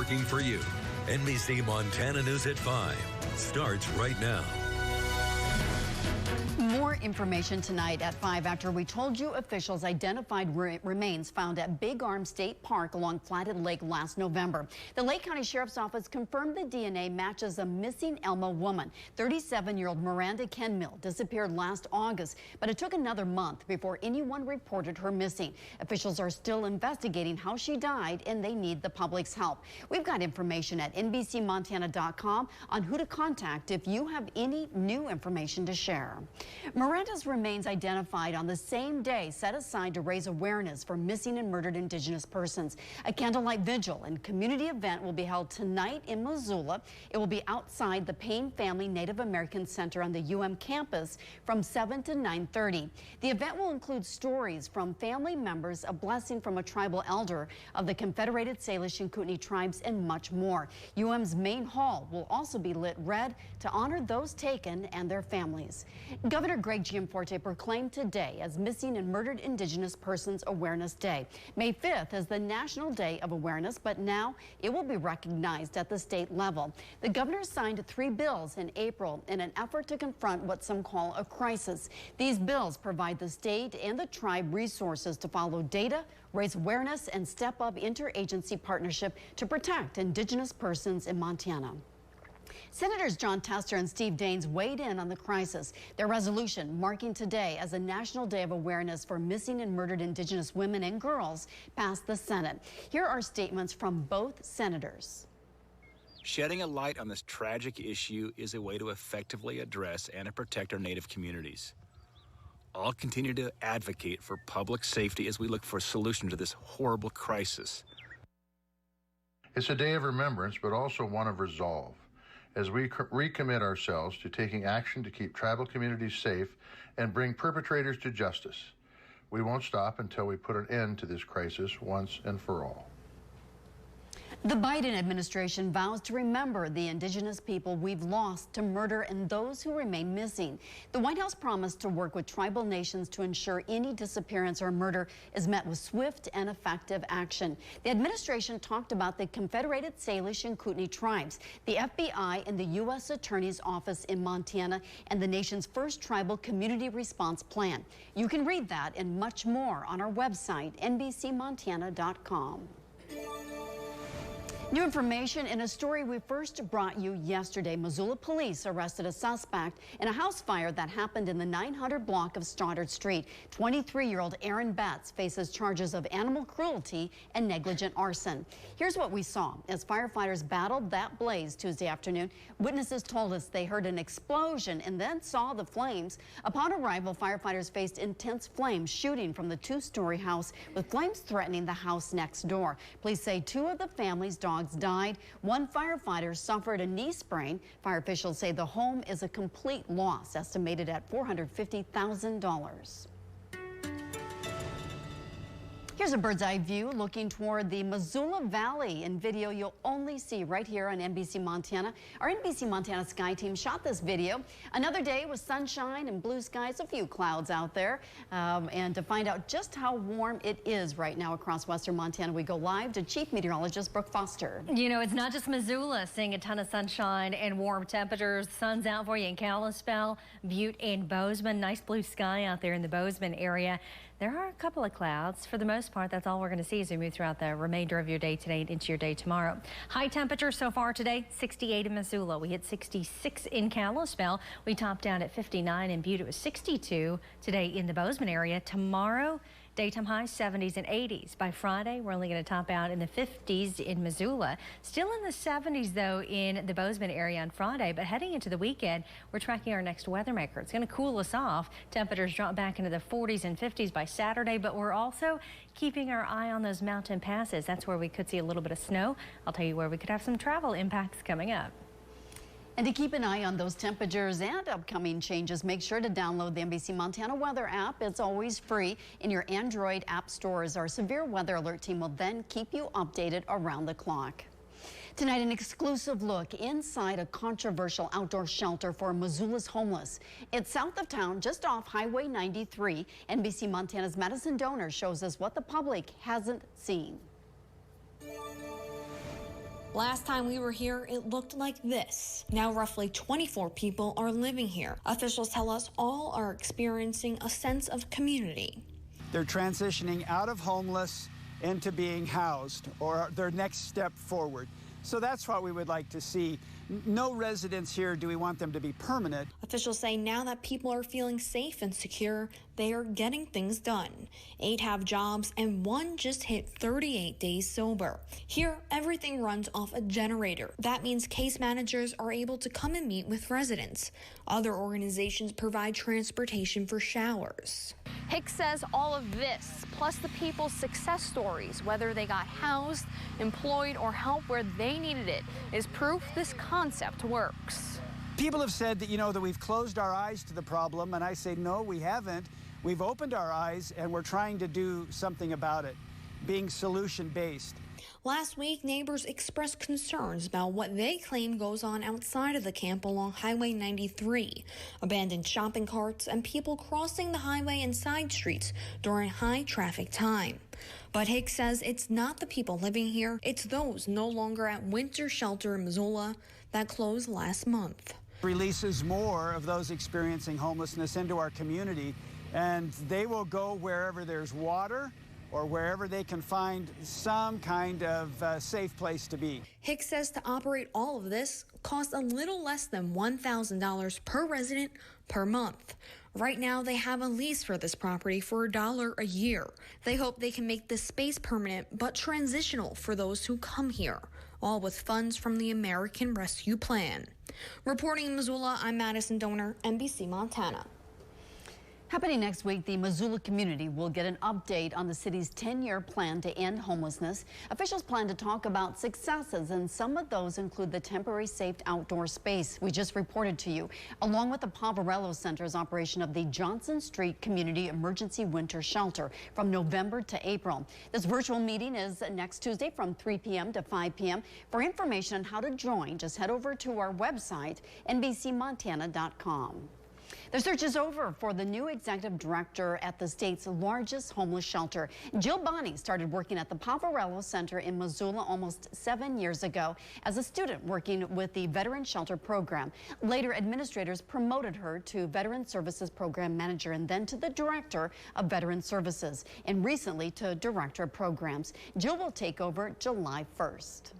working for you. NBC Montana News at 5 starts right now. More information tonight at 5 after we told you officials identified remains found at Big Arm State Park along Flathead Lake last November. The Lake County Sheriff's Office confirmed the DNA matches a missing Elma woman. 37-year-old Miranda Kenmill disappeared last August, but it took another month before anyone reported her missing. Officials are still investigating how she died, and they need the public's help. We've got information at NBCMontana.com on who to contact if you have any new information to share. Miranda's remains identified on the same day set aside to raise awareness for missing and murdered Indigenous persons. A candlelight vigil and community event will be held tonight in Missoula. It will be outside the Payne Family Native American Center on the UM campus from 7 to 9:30. The event will include stories from family members, a blessing from a tribal elder of the Confederated Salish and Kootenai tribes, and much more. UM's main hall will also be lit red to honor those taken and their families. Governor Greg Gianforte proclaimed today as Missing and Murdered Indigenous Persons Awareness Day. May 5th is the National Day of Awareness, but now it will be recognized at the state level. The governor signed 3 bills in April in an effort to confront what some call a crisis. These bills provide the state and the tribe resources to follow data, raise awareness, and step up interagency partnership to protect Indigenous persons in Montana. Senators John Tester and Steve Daines weighed in on the crisis. Their resolution marking today as a National Day of Awareness for Missing and Murdered Indigenous Women and Girls passed the Senate. Here are statements from both senators. Shedding a light on this tragic issue is a way to effectively address and to protect our Native communities. I'll continue to advocate for public safety as we look for a solution to this horrible crisis. It's a day of remembrance, but also one of resolve, as we recommit ourselves to taking action to keep tribal communities safe and bring perpetrators to justice. We won't stop until we put an end to this crisis once and for all. The Biden administration vows to remember the Indigenous people we've lost to murder and those who remain missing. The White House promised to work with tribal nations to ensure any disappearance or murder is met with swift and effective action. The administration talked about the Confederated Salish and Kootenai tribes, the FBI and the U.S. Attorney's Office in Montana, and the nation's first tribal community response plan. You can read that and much more on our website, NBCMontana.com. New information in a story we first brought you yesterday. Missoula police arrested a suspect in a house fire that happened in the 900 block of Stoddard Street. 23-year-old Aaron Betts faces charges of animal cruelty and negligent arson. Here's what we saw as firefighters battled that blaze Tuesday afternoon. Witnesses told us they heard an explosion and then saw the flames. Upon arrival, firefighters faced intense flames shooting from the 2-story house, with flames threatening the house next door. Police say 2 of the family's dogs died. 1 firefighter suffered a knee sprain. Fire officials say the home is a complete loss, estimated at $450,000. Here's a bird's eye view looking toward the Missoula Valley in video you'll only see right here on NBC Montana. Our NBC Montana Sky team shot this video. Another day with sunshine and blue skies, a few clouds out there. And to find out just how warm it is right now across western Montana, we go live to Chief Meteorologist Brooke Foster. You know, it's not just Missoula seeing a ton of sunshine and warm temperatures. Sun's out for you in Kalispell, Butte, and Bozeman. Nice blue sky out there in the Bozeman area. There are a couple of clouds. For the most part, that's all we're going to see as we move throughout the remainder of your day today and into your day tomorrow. High temperature so far today, 68 in Missoula. We hit 66 in Kalispell. We topped out at 59 in Butte. It was 62 today in the Bozeman area. Tomorrow, daytime highs 70s and 80s. By Friday, we're only going to top out in the 50s in Missoula. Still in the 70s, though, in the Bozeman area on Friday. But heading into the weekend, we're tracking our next weather maker. It's going to cool us off. Temperatures drop back into the 40s and 50s by Saturday. But we're also keeping our eye on those mountain passes. That's where we could see a little bit of snow. I'll tell you where we could have some travel impacts coming up. And to keep an eye on those temperatures and upcoming changes, make sure to download the NBC Montana Weather app. It's always free in your Android app stores. Our severe weather alert team will then keep you updated around the clock. Tonight, an exclusive look inside a controversial outdoor shelter for Missoula's homeless. It's south of town, just off Highway 93. NBC Montana's Madison Donor shows us what the public hasn't seen. Last time we were here, it looked like this. Now roughly 24 people are living here. Officials tell us all are experiencing a sense of community. They're transitioning out of homeless into being housed, or their next step forward. So that's what we would like to see. No residents here do we want them to be permanent. Officials say now that people are feeling safe and secure, they are getting things done. 8 have jobs and 1 just hit 38 days sober. Here, everything runs off a generator. That means case managers are able to come and meet with residents. Other organizations provide transportation for showers. Hicks says all of this, plus the people's success stories, whether they got housed, employed, or help where they needed it, is proof this concept works. People have said that, that we've closed our eyes to the problem, and I say, no, we haven't. We've opened our eyes, and we're trying to do something about it, being solution-based. Last week, neighbors expressed concerns about what they claim goes on outside of the camp along Highway 93. Abandoned shopping carts and people crossing the highway and side streets during high traffic time. But Hicks says it's not the people living here, it's those no longer at winter shelter in Missoula that closed last month. Releases more of those experiencing homelessness into our community, and they will go wherever there's water, or wherever they can find some kind of safe place to be. Hicks says to operate all of this costs a little less than $1,000 per resident per month. Right now, they have a lease for this property for $1 a year. They hope they can make this space permanent but transitional for those who come here, all with funds from the American Rescue Plan. Reporting in Missoula, I'm Madison Donor, NBC Montana. Happening next week, the Missoula community will get an update on the city's 10-year plan to end homelessness. Officials plan to talk about successes, and some of those include the temporary safe outdoor space we just reported to you, along with the Poverello Center's operation of the Johnson Street Community Emergency Winter Shelter from November to April. This virtual meeting is next Tuesday from 3 p.m. to 5 p.m. For information on how to join, just head over to our website, NBCMontana.com. The search is over for the new executive director at the state's largest homeless shelter. Jill Bonney started working at the Poverello Center in Missoula almost 7 years ago as a student working with the Veteran Shelter Program. Later, administrators promoted her to Veteran Services Program Manager and then to the Director of Veteran Services, and recently to Director of Programs. Jill will take over July 1st.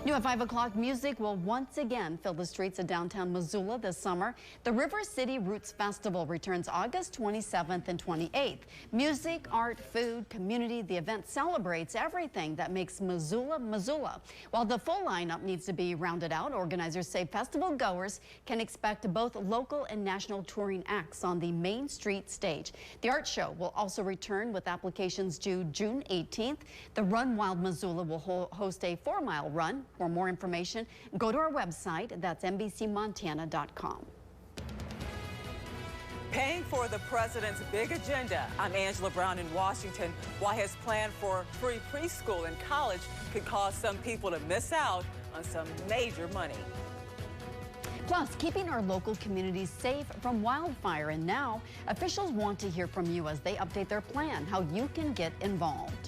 New at 5 o'clock, music will once again fill the streets of downtown Missoula this summer. The River City Roots Festival returns August 27th and 28th. Music, art, food, community, the event celebrates everything that makes Missoula, Missoula. While the full lineup needs to be rounded out, organizers say festival goers can expect both local and national touring acts on the Main Street stage. The art show will also return with applications due June 18th. The Run Wild Missoula will host a 4-mile run. For more information, go to our website. That's NBCMontana.com. Paying for the president's big agenda. I'm Angela Brown in Washington. Why his plan for free preschool and college could cause some people to miss out on some major money. Plus, keeping our local communities safe from wildfire. And now, officials want to hear from you as they update their plan, how you can get involved.